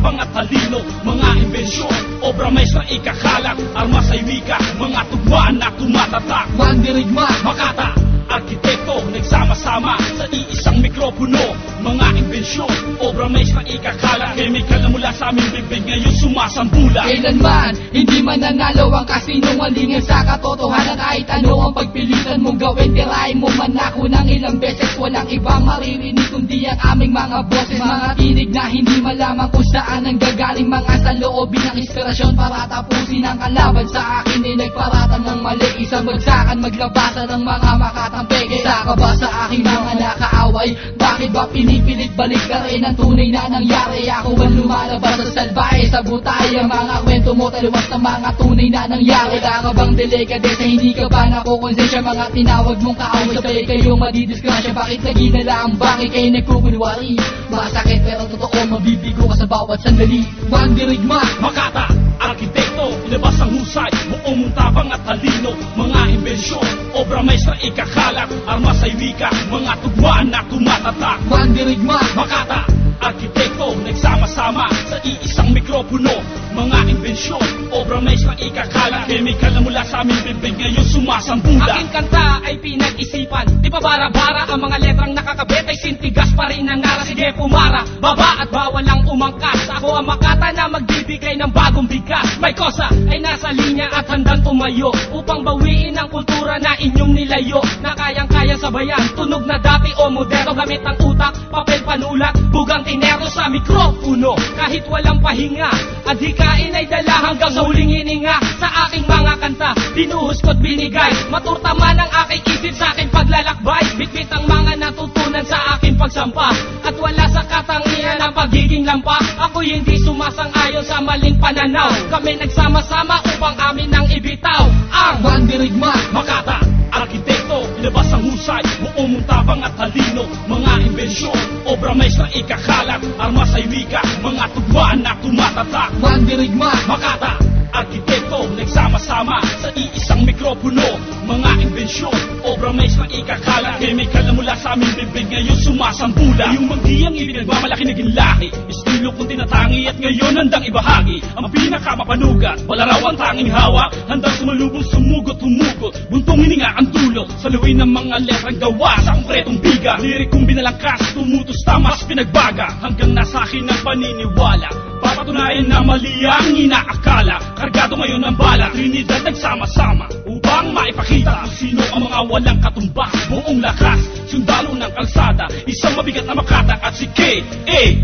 tapang at talino, mga imbensyon, obra maestra ikakalat, armas ay wika, mga tugmaan na tumatatak. Mandirigma, Makata, arkitekto, nagsama-sama sa iisang mikropono, mga imbensyon, obra maestra ikakalat, chemical na mula sa aming bibig ngayon sumasambula. kailanman hindi mananalo ang kasinungalingan sa katotohanan. Kahit ano ang pagpilitan mong gawin, tirahin mo man ako ng ilang beses, walang ibang maririnig kundi ang aming mga boses. Mga tinig na hindi malaman kung saan ang gagaling, mga saloobin ng inspirasyon para tapusin ang kalaban. Sa akin ay nagparatan ng mali, isang bagsakan maglabasan ng mga makatampeg. Isa ka ba sa aking mga nakaaway? Bakit ba pinipilit balik ka rin ang tunay na nangyari? Ako ang lumalabas sa salbahe, sa butay ang mga kwento mo, taliwas ng mga tunay na nangyari. Wala ka bang delikadesa, hindi ka ba nakukonsensya? Mga tinawag mong kaaway, sabay kayong madidiskrasya. Bakit naginala ang bakit kayo nagkukunwari? Masakit pero totoo, mabibigo ka sa bawat sandali. Mandirigma, Makata, arkitekto, ilabas ang husay, buong mong tapang at talino, mga imbensyon, obra maestra ikakalat, armas ay wika, mga tugmaan na tumatatak. mandirigma, Makata, arkitekto, nagsama-sama sa iisang mikropono, mga imbensyon, obra maestra ikakalat, chemical na mula sa aming bibig ngayon sumasambula. Aking kanta ay pinag-isipan, di ba bara-bara ang mga letrang nakakabit ay sintigas pa rin ang nara. Sige pumara, baba at bawal lang umangkas. Ako ang Makata na magbibigay ng bagong bigkas. May kosa ay nasa linya at handang tumayo upang bawiin ang kultura na inyong nilayo, na kayang-kaya sabayan, tunog na dati o moderno. Gamit ang utak, papel panulat, bugang tinero sa mikropono. Kahit walang pahinga, adhikain ay dala hanggang sa huling hininga. Sa aking mga kanta, binuhos ko't binigay, maturta man ang aking isip sa aking paglalakbay. Bitbit ang mga natutunan sa aking pagsampa, at wala sa katangian ang pagiging lampa. Ako'y hindi sumasang-ayon sa maling pananaw. Kami nagsama-sama upang amin ang ibitaw ang mandirigma, Makata, arkitekto, ilabas ang husay, buong mong tapang at talino, mga imbensyon, obra maestra ikakalat, armas ay wika, mga tugmaan na tumatatak. mandirigma, Makata, arkitekto, nagsama-sama sa iisang mikropono, mga imbensyon, obra maestra ikakalat, chemical na mula sa aming bibig ngayon sumasambula. Yung magdiyang ibinagmamalaki na ginlaki, estilo kong tinatangi at ngayon handang ibahagi ang pinakamapanugat. Wala raw ang tanging hawak, handang sumalubong, sumugot, humugot, buntong hininga ang dulo, saluin ng mga letrang gawa sa konkretong biga. Lirik kong binalangkas, tumutos tamas pinagbaga, hanggang nasa akin ang paniniwala. Papatunayan na mali ang inaakala, kargado ngayon ng bala, Trinidad nagsama-sama upang maipakita kung sino ang mga walang katumbas. Buong lakas, sundalo ng kalsada, isang mabigat na Makata at si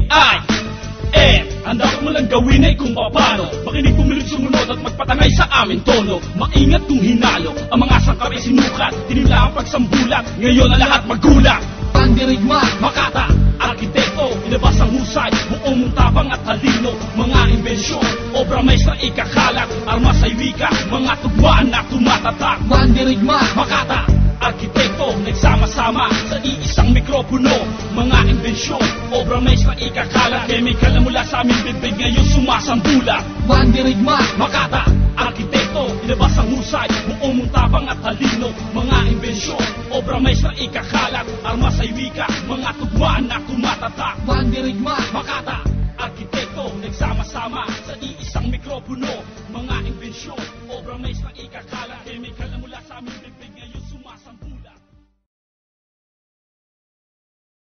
K.A.I.M. Handa ko mo lang gawin ay kung paano makinig, pumilit, sumunod at magpatangay sa aming tono. Maingat kung hinalo, ang mga sangkap ay sinukat, tinila ang pagsambulat, ngayon ang lahat magulat. mandirigma, Makata, arkitekto, ilabas ang husay, buong mong tapang at talino, mga imbensyon, obra maestra ikakalat, armas ay wika, mga tugmaan na tumatatak. mandirigma, Makata, arkitekto, nagsama-sama sa iisang mikropono, mga imbensyon, obra maestra ikakalat, chemical na mula sa aming bibig ngayon sumasambula. mandirigma, Makata, arkitekto, ilabas ang husay, buong mong tapang at talino, mga imbensyon, obra maestra ikakalat, armas ay wika, mga tugmaan na tumatatak. mandirigma, Makata, arkitekto, nagsama-sama sa iisang mikropono, mga imbensyon, obra maestra ikakalat.